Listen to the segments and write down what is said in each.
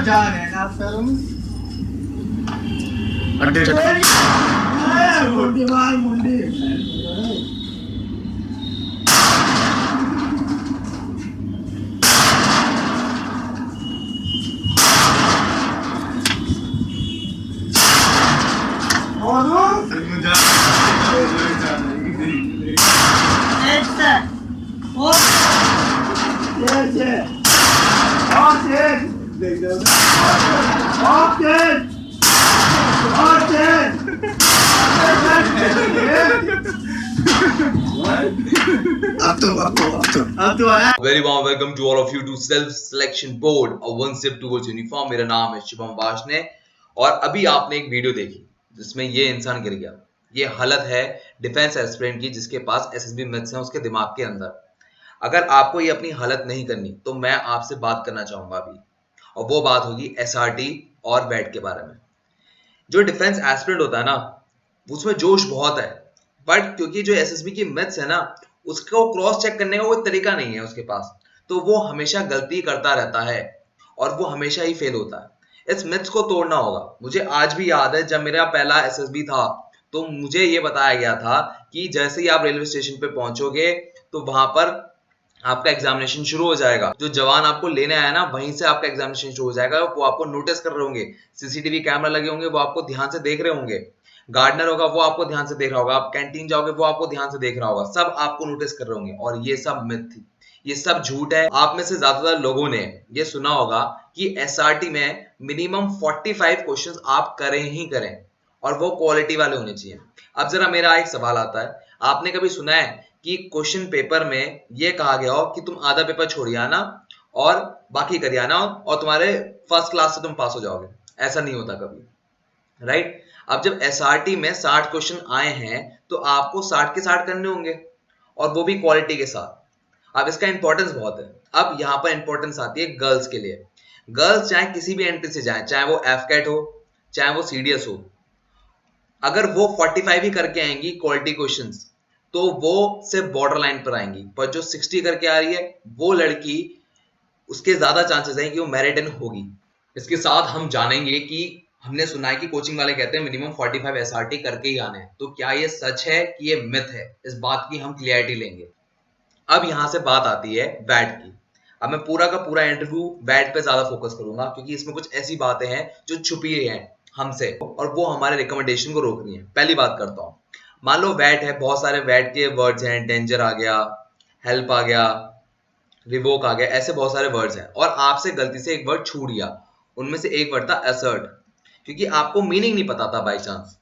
जा रहे हैं ना करूं मुंडी मार मुंडी Very warm welcome to all of you to Self Selection Board, a one step towards uniform. मेरा नाम है शुभम वाशने और अभी आपने एक वीडियो देखी जिसमें ये इंसान गिर गया। ये हालत है डिफेंस एस्पिरेंट की जिसके पास एसएसबी मैथ्स है उसके दिमाग के अंदर। अगर आपको ये अपनी हालत नहीं करनी तो मैं आपसे बात करना चाहूंगा अभी, और वो बात होगी एसआरटी और वैट के बारे में। जो डिफेंस एस्पिरेंट होता है ना, उसमें जोश बहुत है, बट क्योंकि जो एसएसबी की मैथ्स है ना, उसको क्रॉस चेक करने का कोई तरीका नहीं है उसके पास, तो वो हमेशा गलती करता रहता है और वो हमेशा ही फेल होता है। इस मिथ्स को तोड़ना होगा। मुझे आज भी याद है जब मेरा पहला एसएसबी था तो मुझे ये बताया गया था कि जैसे ही आप रेलवे स्टेशन पे पहुंचोगे तो वहां पर आपका एग्जामिनेशन शुरू हो जाएगा। जो जवान आपको लेने आया ना, वहीं से आपका एग्जामिनेशन शुरू हो जाएगा। वो आपको नोटिस कर रहे होंगे, सीसीटीवी कैमरा लगे होंगे, वो आपको ध्यान से देख रहे होंगे। गार्डनर होगा वो आपको ध्यान से देख रहा होगा, आप कैंटीन जाओगे वो आपको ध्यान से देख रहा होगा, सब आपको नोटिस कर रहे होंगे। और ये सब मिथ थी, ये सब झूठ है। आप में से ज्यादातर लोगों ने ये सुना होगा कि एसआरटी में मिनिमम 45 क्वेश्चंस आप करें ही करें और वो क्वालिटी वाले होने चाहिए। अब जरा मेरा एक सवाल आता है, आपने कभी सुना है कि क्वेश्चन पेपर में ये कहा गया हो कि तुम आधा पेपर छोड़िए आना और बाकी करिए आना और तुम्हारे फर्स्ट क्लास से तुम पास हो जाओगे? ऐसा नहीं होता कभी, राइट? अब जब एसआरटी में 60 क्वेश्चन आए हैं तो आपको 60 के 60 करने होंगे और वो भी क्वालिटी के साथ। अब इसका इंपॉर्टेंस बहुत है। अब यहाँ पर इंपॉर्टेंस आती है गर्ल्स के लिए। गर्ल्स चाहे किसी भी एंट्री से जाए, चाहे वो एफकेट हो चाहे वो सीडीएस हो, अगर वो 45 ही करके आएंगी क्वालिटी क्वेश्चंस तो वो सिर्फ बॉर्डर लाइन पर आएंगी। पर जो 60 करके आ रही है वो लड़की, उसके ज्यादा चांसेस हैं कि वो मेरिट इन होगी। इसके साथ हम जानेंगे कि हमने सुना है कि कोचिंग वाले कहते हैं मिनिमम 45 एसआरटी करके ही आने हैं, तो क्या ये सच है कि ये मिथ है? इस बात की हम क्लियरिटी लेंगे। अब यहां से बात आती है बैट की। अब मैं पूरा का पूरा इंटरव्यू बैट पे ज्यादा फोकस करूंगा क्योंकि इसमें कुछ ऐसी बातें हैं जो छुपी हुई हैं हमसे और वो हमारे रिकमेंडेशन को रोक रही है। पहली बात करता हूँ, मान लो वैट है, बहुत सारे वैट के वर्ड्स हैं, डेंजर आ गया, हेल्प आ गया, रिवोक आ गया, ऐसे बहुत सारे वर्ड्स हैं और आपसे गलती से एक वर्ड छूट गया। उनमें से एक वर्ड था असर्ट, क्योंकि आपको मीनिंग नहीं पता था बाय चांस,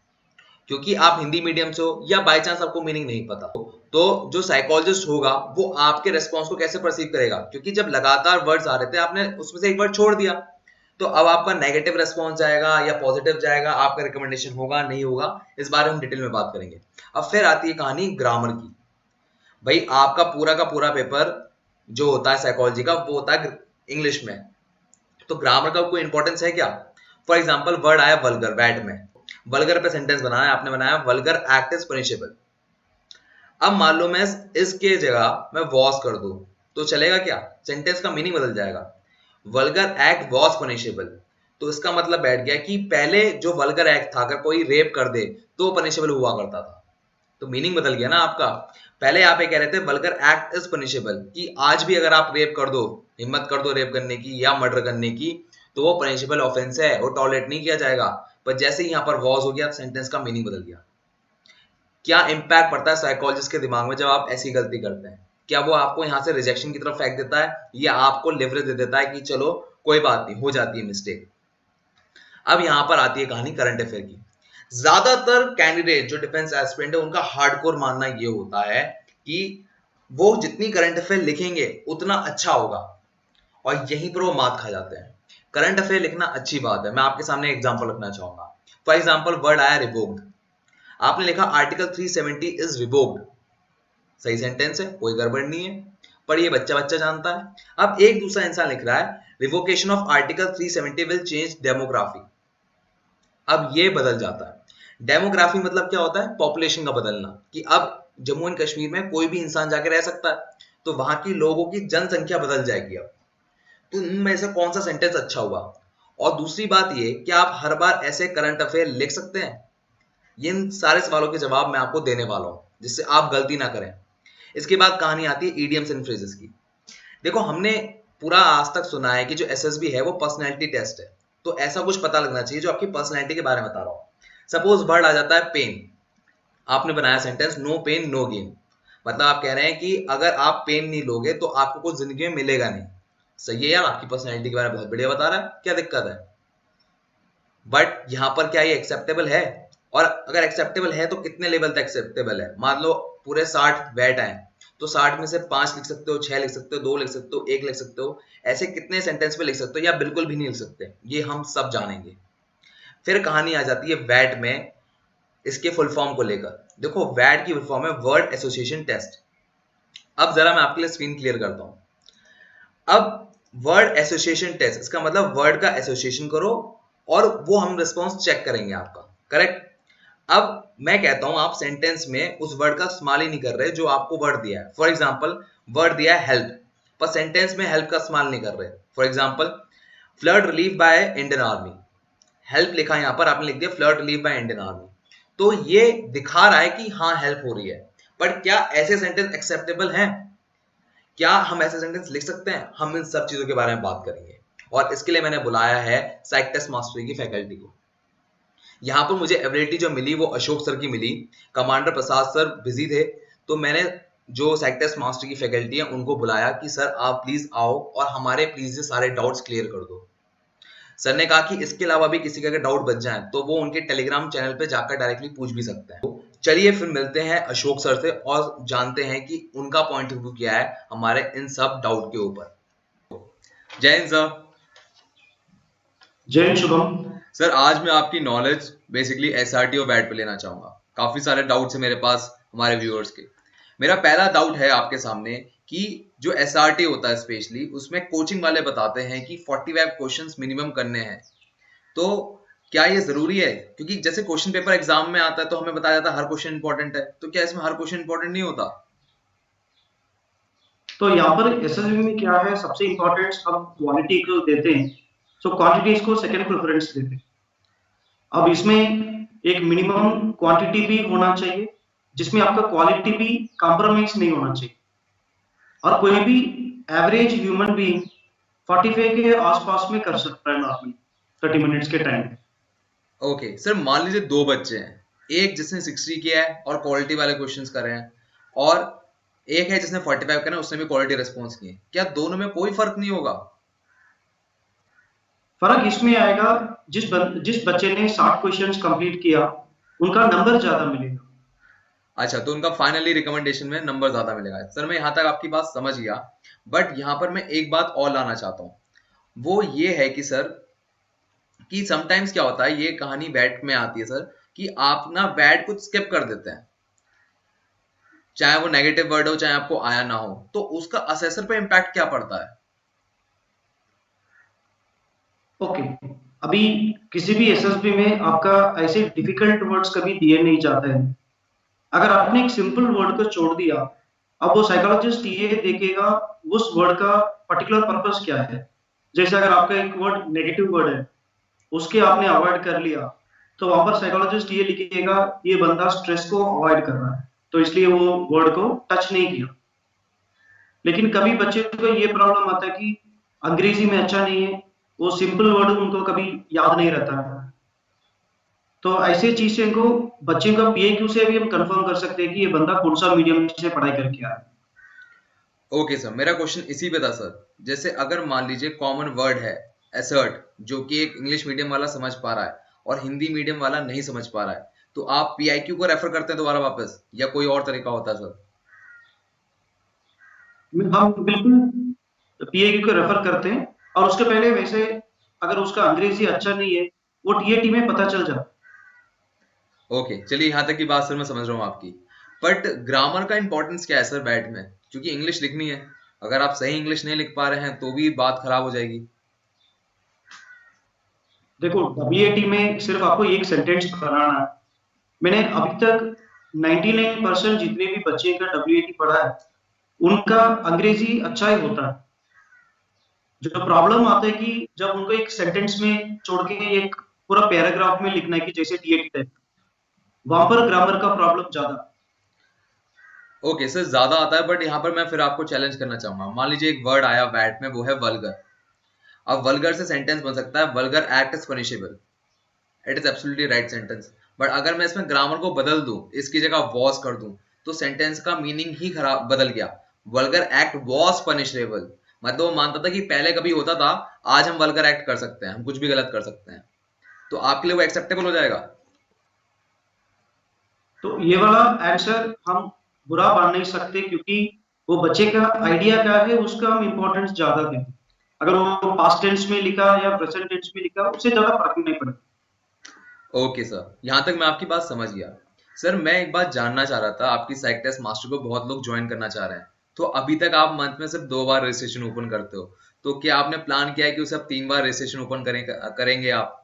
क्योंकि आप हिंदी मीडियम से हो या बाय चांस आपको मीनिंग नहीं पता, तो जो साइकोलॉजिस्ट होगा वो आपके रेस्पॉन्स को कैसे परसीव करेगा? क्योंकि जब लगातार वर्ड्स आ रहे थे, आपने उसमें से एक वर्ड छोड़ दिया, तो अब आपका नेगेटिव रेस्पॉन्स जाएगा या पॉजिटिव जाएगा, आपका रिकमेंडेशन होगा नहीं होगा, इस बारे में हम डिटेल में बात करेंगे। अब फिर आती है कहानी ग्रामर की। भाई आपका पूरा का पूरा पेपर जो होता है साइकोलॉजी का वो होता है इंग्लिश में, तो ग्रामर का कोई इंपॉर्टेंस है क्या? फॉर एग्जाम्पल वर्ड आया वल्गर, वैट में वल्गर पे सेंटेंस बनाना है, आपने बनाया वल्गर एक्ट इज पनिशेबल। अब मान लो मैं इसके जगह मैं वॉस कर दूं तो चलेगा क्या? सेंटेंस का मीनिंग बदल जाएगा। वल्गर एक्ट वॉस पनिशेबल, तो इसका मतलब बैठ गया कि पहले जो वल्गर एक्ट था, अगर कोई रेप कर दे तो पनिशेबल हुआ करता था, तो मीनिंग बदल गया ना आपका। पहले आप ये कह रहे थे वल्गर एक्ट इज पनिशेबल, कि आज भी अगर आप रेप कर दो, हिम्मत कर दो रेप करने की या मर्डर करने की, तो वो पनिशेबल ऑफेंस है, वो टॉलरेट नहीं किया जाएगा। पर जैसे ही यहाँ पर वॉज हो गया, सेंटेंस का मीनिंग बदल गया। क्या इंपैक्ट पड़ता है साइकोलॉजिस्ट के दिमाग में जब आप ऐसी गलती करते हैं? क्या वो आपको यहाँ से रिजेक्शन की तरफ फेंक देता है या आपको लिवरेज दे देता है कि चलो कोई बात नहीं, हो जाती है मिस्टेक? अब यहाँ पर आती है कहानी करंट अफेयर की। ज्यादातर कैंडिडेट जो डिफेंस एस्पिरेंट है उनका हार्डकोर मानना ये होता है कि वो जितनी करंट अफेयर लिखेंगे उतना अच्छा होगा, और यहीं पर वो मात खा जाते हैं। करंट अफेयर लिखना अच्छी बात है, मैं आपके सामने एग्जांपल रखना चाहूंगा। फॉर एग्जांपल वर्ड आया रिवोक्ड, आपने लिखा आर्टिकल 370 इज रिवोक्ड, सही सेंटेंस है, कोई गड़बड़ नहीं है, पर ये बच्चा बच्चा जानता है। अब एक दूसरा इंसान लिख रहा है revocation of article 370 will change demography. अब ये बदल जाता है। डेमोग्राफी मतलब क्या होता है? पॉपुलेशन का बदलना, कि अब जम्मू एंड कश्मीर में कोई भी इंसान जाके रह सकता है, तो वहां की लोगों की जनसंख्या बदल जाएगी। अब तो इनमें से कौन सा सेंटेंस अच्छा हुआ? और दूसरी बात ये कि आप हर बार ऐसे करंट अफेयर लिख सकते हैं? इन सारे सवालों के जवाब मैं आपको देने वाला हूं, जिससे आप गलती ना करें। इसके बाद कहानी आती है इडियम्स एंड फ्रेजेस की। देखो, हमने पूरा आज तक सुना है कि जो एसएसबी है वो पर्सनैलिटी टेस्ट है, तो ऐसा कुछ पता लगना चाहिए जो आपकी पर्सनैलिटी के बारे में बता रहा हूं। सपोज वर्ड आ जाता है पेन, आपने बनाया sentence no pain no gain, मतलब आप कह रहे हैं कि अगर आप पेन नहीं लोगे तो आपको कुछ जिंदगी में मिलेगा नहीं। सही है यार, आपकी पर्सनैलिटी के बारे में बहुत बढ़िया बता रहा है, क्या दिक्कत है? बट यहां पर क्या ये एक्सेप्टेबल है? और अगर एक्सेप्टेबल है तो कितने लेवल तक एक्सेप्टेबल है? मान लो पूरे 60 वेट आए, तो 60 में से 5 लिख सकते हो, 6 लिख सकते हो, 2 लिख सकते हो, 1 लिख सकते हो, ऐसे कितने सेंटेंस में लिख सकते हो या बिल्कुल भी नहीं लिख सकते, ये हम सब जानेंगे। फिर कहानी आ जाती है वैट में, इसके फुल फॉर्म को लेकर। देखो, वैट की फुल फॉर्म है वर्ड एसोसिएशन टेस्ट। अब जरा मैं आपके लिए स्क्रीन क्लियर करता हूं। अब वर्ड एसोसिएशन टेस्ट, इसका मतलब वर्ड का एसोसिएशन करो और वो हम रिस्पॉन्स चेक करेंगे आपका, करेक्ट? अब मैं कहता हूं आप सेंटेंस में उस वर्ड का इस्तेमाल ही नहीं कर रहे जो आपको वर्ड दिया है। फॉर एग्जाम्पल, वर्ड दिया है हेल्प, पर सेंटेंस में हेल्प का इस्तेमाल नहीं कर रहे। For example, flood relieve by Indian army, help लिखा है यहां पर, आपने लिख दिया flood relieve by Indian army, तो ये दिखा रहा है कि हाँ हेल्प हो रही है। बट क्या ऐसे सेंटेंस एक्सेप्टेबल हैं? क्या हम ऐसे सेंटेंस लिख सकते हैं? हम इन सब चीजों के बारे में बात करेंगे, और इसके लिए मैंने बुलाया है साइक टेस्ट मास्टरी की फैकल्टी को। यहाँ पर मुझे एबिलिटी जो मिली वो अशोक सर की मिली, कमांडर प्रसाद सर बिजी थे, तो मैंने जो साइक टेस्ट मास्टरी की फैकल्टी है उनको बुलाया कि सर आप प्लीज आओ और हमारे प्लीज ये सारे डाउट्स क्लियर कर दो। सर ने कहा कि इसके अलावा भी किसी का अगर डाउट बच जाए तो वो उनके टेलीग्राम चैनल पे जाकर डायरेक्टली पूछ भी सकते हैं। चलिए फिर मिलते हैं अशोक सर से और जानते हैं कि उनका पॉइंट ऑफ व्यू क्या है हमारे इन सब डाउट के ऊपर। जय हिंद सर। जय हिंद शुभम। सर, आज मैं आपकी नॉलेज बेसिकली एसआरटी और वैट पे लेना चाहूंगा। काफी सारे डाउट्स है मेरे पास हमारे व्यूअर्स के। मेरा पहला डाउट है आपके सामने कि जो एसआरटी होता है स्पेशली, उसमें कोचिंग वाले बताते हैं कि 45 क्वेश्चंस मिनिमम करने हैं, तो क्या ये जरूरी है? क्योंकि जैसे क्वेश्चन पेपर एग्जाम में आता है तो हमें बताया जाता है हर क्वेश्चन इंपॉर्टेंट है, तो क्या इसमें हर क्वेश्चन इंपॉर्टेंट नहीं होता? तो यहाँ पर एसएसबी में क्या है, सबसे इंपॉर्टेंट हम क्वालिटी को देते हैं, सो क्वांटिटी को सेकंड प्रेफरेंस देते हैं। अब इसमें एक मिनिमम क्वांटिटी भी होना चाहिए जिसमें आपका क्वालिटी भी कॉम्प्रोमाइज नहीं होना चाहिए, और कोई भी एवरेज ह्यूमन बीइंग 45 के आसपास में कर सकता है नॉर्मली 30 मिनट्स के टाइम। ओके सर, मान लीजिए 2 बच्चे हैं, एक जिसने 60 किया है और क्वालिटी वाले क्वेश्चंस कर रहे हैं, और एक है जिसने 45 करना है, उसने भी क्वालिटी रिस्पॉन्स किए, क्या दोनों में कोई फर्क नहीं होगा? फर्क इसमें आएगा जिस बच्चे ने 60 क्वेश्चंस कंप्लीट किया उनका नंबर ज्यादा मिलेगा। अच्छा, तो उनका फाइनली रिकमेंडेशन में नंबर ज्यादा मिलेगा। सर मैं यहाँ तक आपकी बात समझ गया, बट यहाँ पर मैं एक बात और लाना चाहता हूँ, वो ये है कि सर कि समटाइम्स क्या होता है, ये कहानी बैट में आती है सर, कि आप ना बैट कुछ स्किप कर देते हैं, चाहे वो नेगेटिव वर्ड हो चाहे आपको आया ना हो, तो उसका असेसर पे इम्पैक्ट क्या पड़ता है? ओके, अभी किसी भी एसएसबी में आपका ऐसे डिफिकल्ट वर्ड्स कभी दिए नहीं जाते हैं। अगर आपने एक सिंपल वर्ड को छोड़ दिया, अब वो साइकोलॉजिस्ट ये देखेगा उस वर्ड का पर्टिकुलर पर्पस क्या है। जैसे अगर आपका एक वर्ड नेगेटिव वर्ड है, उसके आपने अवॉइड कर लिया, तो वहां पर साइकोलॉजिस्ट ये लिखेगा ये बंदा स्ट्रेस को अवॉइड कर रहा है, तो इसलिए वो वर्ड को टच नहीं किया। लेकिन कभी बच्चे को ये प्रॉब्लम आता है कि अंग्रेजी में अच्छा नहीं है, वो सिंपल वर्ड उनको कभी याद नहीं रहता है, तो ऐसे चीजें को बच्चे का पीएक्यू से भी हम कंफर्म कर सकते हैं कि ये बंदा कौन सा मीडियम से पढ़ाई करके आया है। ओके सर, मेरा क्वेश्चन इसी पे था सर। जैसे अगर मान लीजिए कॉमन वर्ड है एसर्ट, जो कि एक इंग्लिश मीडियम वाला समझ पा रहा है और हिंदी मीडियम वाला नहीं समझ पा रहा है, तो आप पीआईक्यू को रेफर करते हैं दोबारा वापस, या कोई और तरीका होता है सर? हम बिल्कुल पीएक्यू को रेफर करते हैं, और उसके पहले वैसे अगर उसका अंग्रेजी अच्छा नहीं है वो टीएटी में पता चल जाता। ओके, चलिए यहाँ तक की बात सर मैं समझ रहा हूँ आपकी, बट ग्रामर का इंपॉर्टेंस क्या है सर बैट में? क्योंकि इंग्लिश लिखनी है, अगर आप सही इंग्लिश नहीं लिख पा रहे हैं तो भी बात खराब हो जाएगी। देखो, डब्ल्यूएटी में सिर्फ आपको एक सेंटेंस बनाना है। मैंने अभी तक 99% जितने भी बच्चे का डब्ल्यूएटी पढ़ा है उनका अंग्रेजी अच्छा ही होता है, जो प्रॉब्लम आता है कि जब उनको एक सेंटेंस में छोड़ के एक पूरा पैराग्राफ में लिखना है कि जैसे टीएटी टाइप, वहां पर ग्रामर का प्रॉब्लम ज्यादा। ओके सर, ज्यादा आता है, बट यहाँ पर मैं फिर आपको चैलेंज करना चाहूंगा। मान लीजिए एक वर्ड आया वैट में, वो है वल्गर। अब वल्गर से सेंटेंस बन सकता है vulgar act is punishable, it is absolutely right sentence. But अगर मैं इसमें ग्रामर को बदल दूं, इसकी जगह वॉज कर दूं, तो सेंटेंस का मीनिंग ही खराब बदल गया। वल्गर एक्ट वॉज पनिशेबल, मतलब वो मानता था कि पहले कभी होता था, आज हम वल्गर एक्ट कर सकते हैं, हम कुछ भी गलत कर सकते हैं। तो आपके लिए वो एक्सेप्टेबल हो जाएगा? तो ये वाला आंसर हम बुरा मान नहीं सकते, क्योंकि वो बच्चे का आइडिया क्या है उसका हम इम्पोर्टेंस ज्यादा देते हैं। अगर वो पास्ट टेंस में लिखा या प्रेजेंट टेंस में लिखा, उससे ज्यादा फर्क नहीं पड़ता। ओके सर, यहां तक मैं आपकी बात समझ गया। सर मैं एक बात जानना चाह रहा था, आपकी साइक टेस्ट मास्टर को बहुत लोग ज्वाइन करना चाह रहे हैं, तो अभी तक आप मंथ में सिर्फ 2 बार रजिस्ट्रेशन ओपन करते हो, तो क्या आपने प्लान किया है कि उसे अब 3 बार रजिस्ट्रेशन ओपन करेंगे आप?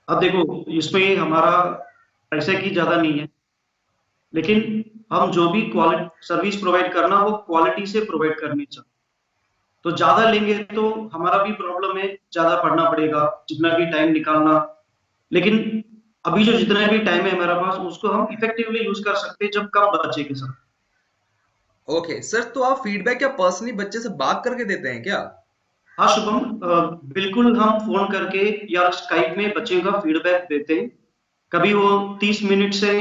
अब देखो, इसमें हमारा पैसे की ज्यादा नहीं है, लेकिन हम जो भी क्वालिटी सर्विस प्रोवाइड करना, वो क्वालिटी से प्रोवाइड करनी चाहिए। तो ज्यादा लेंगे तो हमारा भी प्रॉब्लम है, ज्यादा पढ़ना पड़ेगा, जितना भी टाइम निकालना। लेकिन अभी जो जितना भी टाइम है हमारे पास, उसको हम इफेक्टिवली यूज कर सकते हैं जब कम बच्चे के साथ। ओके सर, तो आप फीडबैक क्या पर्सनली बच्चे से बात करके देते हैं क्या? हाँ शुभम, बिल्कुल हम फोन करके या स्काइप में बच्चे का फीडबैक देते हैं। कभी वो 30 मिनट से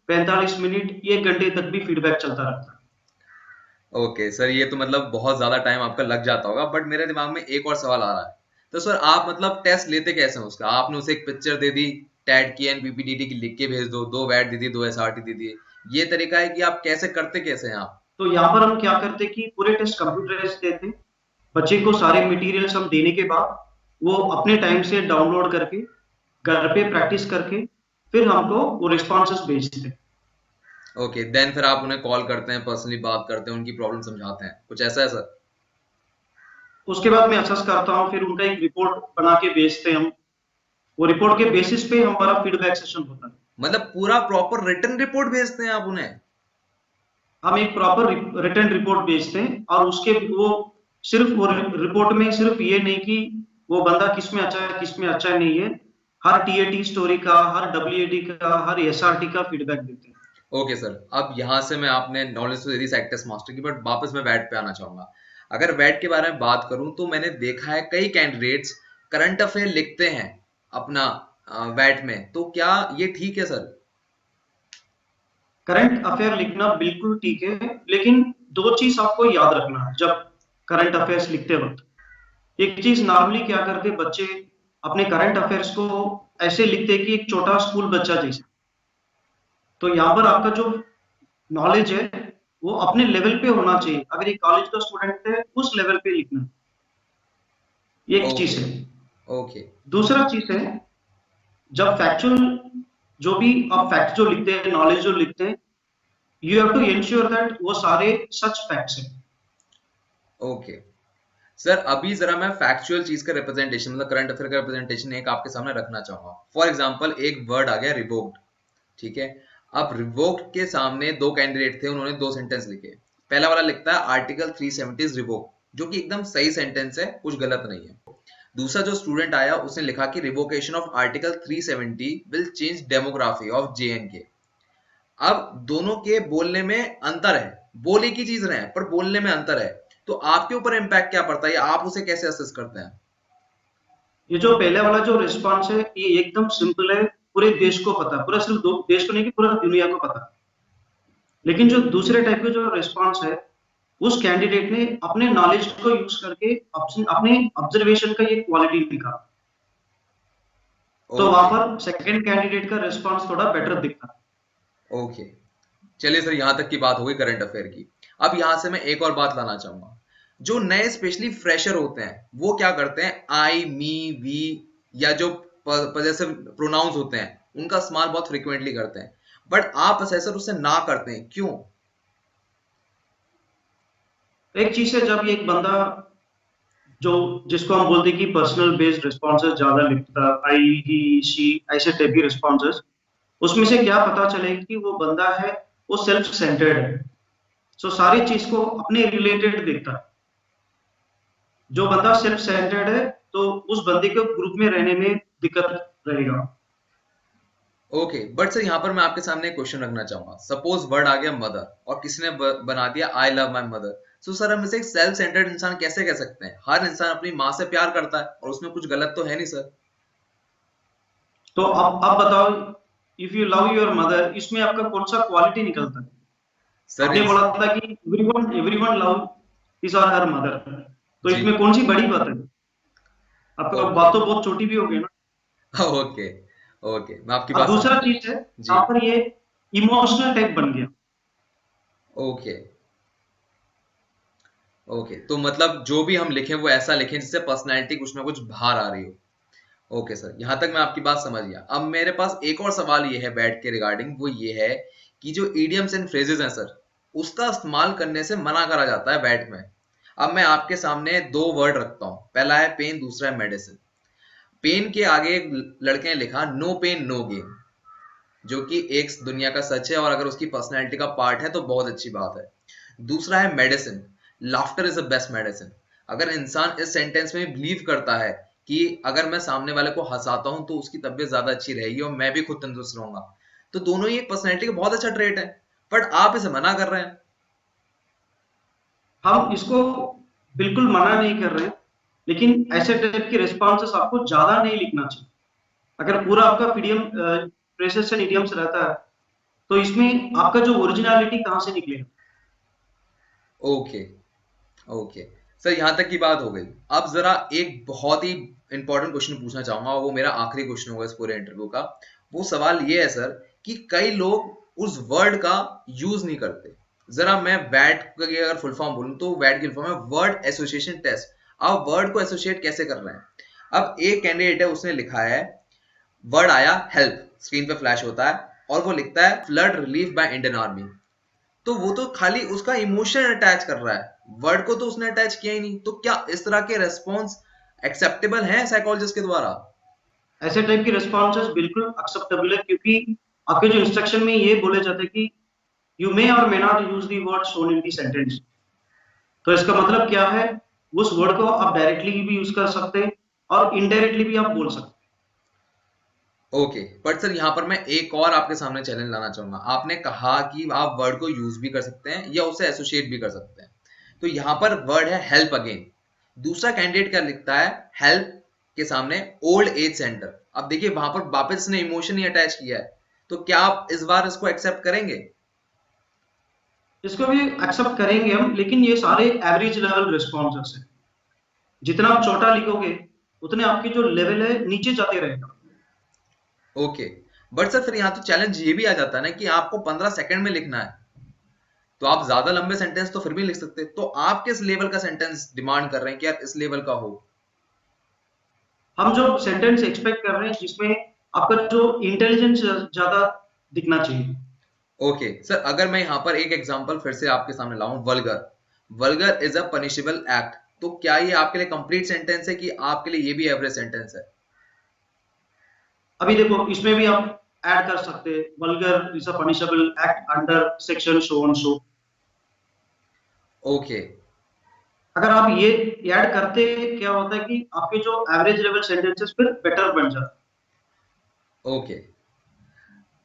45 मिनट, 1 घंटे तक भी फीडबैक चलता रहता है। ओके सर, ये तो मतलब बहुत ज्यादा टाइम आपका लग जाता होगा, बट मेरे दिमाग में एक और सवाल आ रहा है। तो सर आप मतलब टेस्ट लेते कैसे हैं उसका? आपने उसे एक पिक्चर दे दी, टैट की एंड पीपीटीटी की, लिख के भेज दो, 2 वैट दे दी, 2 एसआरटी दे दी, ये तरीका है कि आप कैसे करते कैसे हैं आप? तो यहाँ पर हम क्या करते कि पूरे टेस्ट कंप्यूटराइज देते हैं। बच्चे को सारे मटेरियल्स हम देने के बाद, वो अपने टाइम से डाउनलोड करके घर पे प्रैक्टिस करके फिर हमको वो रिस्पॉन्सेस भेजते हैं। ओके, देन फिर आप उन्हें कॉल करते हैं, पर्सनली बात करते हैं, उनकी प्रॉब्लम समझाते हैं, कुछ ऐसा है सर? उसके बाद मैं असेस करता हूँ, फिर उनका एक रिपोर्ट बना के भेजते हैं हम। वो रिपोर्ट के बेसिस पे हमारा फीडबैक सेशन होता है। मतलब पूरा प्रॉपर रिटन रिपोर्ट भेजते हैं आप उन्हें? हम एक प्रॉपर रिटर्न रिपोर्ट भेजते हैं, और उसके वो सिर्फ वो रिपोर्ट में सिर्फ ये नहीं कि वो बंदा किस में अच्छा है किस में अच्छा नहीं है, हर टीएटी स्टोरी का, हर डब्ल्यूएटी का, हर एसआरटी का फीडबैक देते हैं। ओके सर, अब यहाँ से मैं आपने नॉलेज तो दे दी साइक टेस्ट मास्टर की, बट वापस मैं वैट पे आना चाहूंगा। अगर वैट के बारे में बात करूं, तो मैंने देखा है कई कैंडिडेट्स करंट अफेयर लिखते हैं अपना वैट में, तो क्या ये ठीक है सर? करंट अफेयर लिखना बिल्कुल ठीक है, लेकिन 2 चीज आपको याद रखना है जब करंट अफेयर्स लिखते वक्त। एक चीज नॉर्मली क्या करते बच्चे, अपने करंट अफेयर्स को ऐसे लिखते कि एक छोटा स्कूल बच्चा जैसे। तो यहाँ पर आपका जो नॉलेज है वो अपने लेवल पे होना चाहिए। अगर एक कॉलेज का स्टूडेंट है, उस लेवल पे लिखना, ये एक चीज ओके। है। ओके। दूसरा चीज है, जब फैक्चुअल जो भी आप फैक्ट जो लिखते हैं, नॉलेज जो लिखते हैं, you have to ensure that वो सारे सच फैक्ट्स हैं। ओके सर, अभी जरा मैं फैक्चुअल चीज का रिप्रेजेंटेशन, मतलब करंट अफेयर का रिप्रेजेंटेशन एक आपके सामने रखना चाहूंगा। फॉर एग्जांपल, एक वर्ड आ गया रिवोक्ड, ठीक है? अब रिवोक्ड के सामने 2 कैंडिडेट थे, उन्होंने 2 सेंटेंस लिखे। पहला वाला लिखता है आर्टिकल 370 इज रिवोक्ड, जो कि एकदम सही सेंटेंस है, कुछ गलत नहीं है। दूसरा जो स्टूडेंट आया, उसने लिखा कि revocation of article 370 will change demography of JNK. अब दोनों के बोलने में अंतर है, बोल एक ही चीज रहे हैं पर बोलने में अंतर है, तो आपके ऊपर इम्पैक्ट क्या पड़ता है, आप उसे कैसे असेस करते हैं? ये जो पहले वाला जो रिस्पॉन्स है, ये एकदम सिंपल है, पूरे देश को पता है, पूरा सिर्फ दो देश को नहीं कि पूरा दुनिया को पता है। लेकिन जो दूसरे टाइप का जो रिस्पॉन्स है, उस कैंडिडेट ने अपने नॉलेज को यूज करके अपने ऑब्जर्वेशन का ये क्वालिटी दिखा। तो वहां ओके। पर सेकंड कैंडिडेट का रिस्पॉन्स थोड़ा बेटर दिखता है। ओके, चलिए सर, यहां तक की बात हो गई करंट अफेयर की। अब यहां से मैं एक और बात लाना चाहूंगा। जो नए स्पेशली फ्रेशर होते हैं, वो क्या करते हैं, आई मी वी या जो पजेसिव प्रोनाउंस होते हैं, उनका इस्तेमाल बहुत फ्रिक्वेंटली करते हैं, बट आप असेसर उससे ना करते हैं, क्यों? एक चीज है, जब एक बंदा जो जिसको हम बोलते हैं कि पर्सनल बेस्ड रिस्पॉन्सेज ज्यादा लिखता है, आई ही शी ऐसे टाइप की रिस्पॉन्सेज, उसमें से क्या पता चले कि वो बंदा है, वो सेल्फ सेंटर्ड है। सो सारी चीज को अपने रिलेटेड देखता है। जो बंदा सेल्फ सेंटर्ड है तो उस बंदे को ग्रुप में रहने में दिक्कत रहेगा। ओके, बट सर यहाँ पर मैं आपके सामने एक क्वेश्चन रखना चाहूंगा। सपोज वर्ड आ गया मदर और किसी ने बना दिया I love my mother. So sir हम इसे एक सेल्फ सेंटर्ड इंसान कैसे कह सकते हैं? हर इंसान अपनी माँ से प्यार करता है और उसमें कुछ गलत तो है नहीं सर। तो अब बताओ, if you love your mother, इसमें आपका कौन सा क्वालिटी निकलता है? सर आपने बोला था कि एवरीवन लव हिज और हर मदर, तो जी। इसमें कौन सी बड़ी बात है? आपका ओके बात तो बहुत छोटी भी हो गई ना। ओके ओके, मैं आपकी अब बात दूसरा समझ चीज है, जी। यहाँ पर ये इमोशनल टाइप बन गया। ओके ओके, तो मतलब जो भी हम लिखें वो ऐसा लिखें जिससे पर्सनैलिटी कुछ ना कुछ बाहर आ रही हो। ओके सर, यहाँ तक मैं आपकी बात समझ गया। अब मेरे पास एक और सवाल ये है बैठ के रिगार्डिंग, वो ये है कि जो इडियम्स एंड फ्रेजेस हैं सर, उसका इस्तेमाल करने से मना करा जाता है बैट में। अब मैं आपके सामने दो वर्ड रखता हूँ, पहला है पेन, दूसरा है मेडिसिन। पेन के आगे एक लड़के ने लिखा नो पेन नो गेन, जो कि एक दुनिया का सच है और अगर उसकी पर्सनैलिटी का पार्ट है तो बहुत अच्छी बात है। दूसरा है medicine, laughter is the best medicine. अगर इंसान इस सेंटेंस में बिलीव करता है कि अगर मैं सामने वाले को हंसाता हूं तो उसकी तबीयत ज्यादा अच्छी रहेगी और मैं भी खुद तंदुरुस्त रहूंगा, तो दोनों ही एक पर्सनैलिटी का बहुत अच्छा ट्रेट है, बट आप इसे मना कर रहे हैं। हम इसको बिल्कुल मना नहीं कर रहे, लेकिन ऐसे टाइप के रिस्पॉन्सेस आपको ज्यादा नहीं लिखना चाहिए। अगर पूरा आपका पीडीएम प्रेसिशन इडियम्स रहता है तो इसमें आपका जो ओरिजिनलिटी कहाँ से निकलेगा? ओके ओके सर, यहाँ तक की बात हो गई। अब जरा एक बहुत ही इंपॉर्टेंट क्वेश्चन पूछना चाहूंगा और वो मेरा आखिरी क्वेश्चन होगा इस पूरे इंटरव्यू का। वो सवाल ये है सर कि कई लोग उस वर्ड का यूज नहीं करते। जरा मैं वैट की अगर फुल फॉर्म बोलूं तो वैट की फुल फॉर्म है वर्ड एसोसिएशन टेस्ट। आप वर्ड को एसोसिएट कैसे कर रहे हैं? अब एक कैंडिडेट है, उसने लिखा है वर्ड आया हेल्प, स्क्रीन पे फ्लैश होता है और वो लिखता है flood relief by Indian army. तो वो तो खाली उसका इमोशन अटैच कर रहा है, वर्ड को तो उसने अटैच किया ही नहीं। तो क्या इस तरह के रेस्पॉन्स एक्सेप्टेबल हैं साइकोलॉजिस्ट के द्वारा? ऐसे टाइप के रिस्पॉन्सेस बिल्कुल एक्सेप्टेबल है, क्योंकि आपके जो इंस्ट्रक्शन में ये बोले जाते हैं कि यू मे और may not use the word shown in the sentence. तो इसका मतलब क्या है? उस वर्ड को आप डायरेक्टली भी यूज कर सकते हैं और इनडायरेक्टली भी आप बोल सकते हैं। ओके, बट सर यहाँ पर मैं एक और आपके सामने चैलेंज लाना चाहूंगा। आपने कहा कि आप वर्ड को यूज भी कर सकते हैं या उसे एसोसिएट भी कर सकते हैं, तो यहाँ पर वर्ड है हेल्प अगेन। दूसरा कैंडिडेट क्या लिखता है? हेल्प के सामने ओल्ड एज सेंटर। अब देखिए वहां पर वापस ने इमोशन ही अटैच किया है, तो क्या आप इस बार इसको एक्सेप्ट करेंगे? इसको भी एक्सेप्ट करेंगे हम, लेकिन ये सारे एवरेज लेवल रिस्पॉन्सेस हैं। जितना आप छोटा लिखोगे उतने आपकी जो लेवल है नीचे जाते रहेगा। ओके, बट सर फिर यहाँ तो चैलेंज ये भी आ जाता है ना कि आपको 15 सेकंड में लिखना है, तो आप ज्यादा लंबे सेंटेंस तो फिर भी लिख सकते हैं। तो आप किस लेवल का सेंटेंस डिमांड कर रहे हैं कि यार इस लेवल का हो? हम जो सेंटेंस एक्सपेक्ट कर रहे हैं जिसमें आपका जो इंटेलिजेंस ज्यादा दिखना चाहिए। ओके सर, अगर मैं यहाँ पर एक एग्जांपल फिर से आपके सामने लाऊं, vulgar. Vulgar is a punishable act, तो क्या ये आपके लिए कंप्लीट सेंटेंस है कि आपके लिए ये भी एवरेज सेंटेंस है? अभी देखो, इसमें भी आप ऐड कर सकते हैं vulgar is a punishable act under section so and so. Okay अगर आप ये ऐड करते हैं, क्या होता है कि आपके जो एवरेज लेवल सेंटेंसेस फिर बेटर बन जाते हैं। Okay,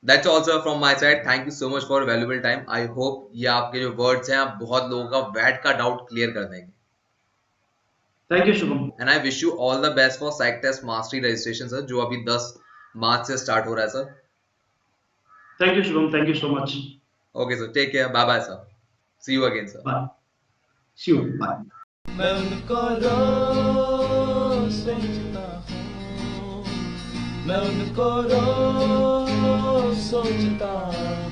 that's also from my side. Thank you so much for valuable time. I hope ये आपके जो वर्ड्स हैं आप बहुत लोगों का वैट का डाउट क्लियर कर देंगे। Thank you Shubham. And I wish you all the best for psych test mastery registration sir, जो अभी 10 मार्च से स्टार्ट हो रहा है sir. Thank you Shubham, thank you so much. Okay sir, take care, bye bye sir, see you again sir. Bye, see you, bye. मैं उनको रोज सोचता हूँ, मैं उनको रोज सोचता हूँ।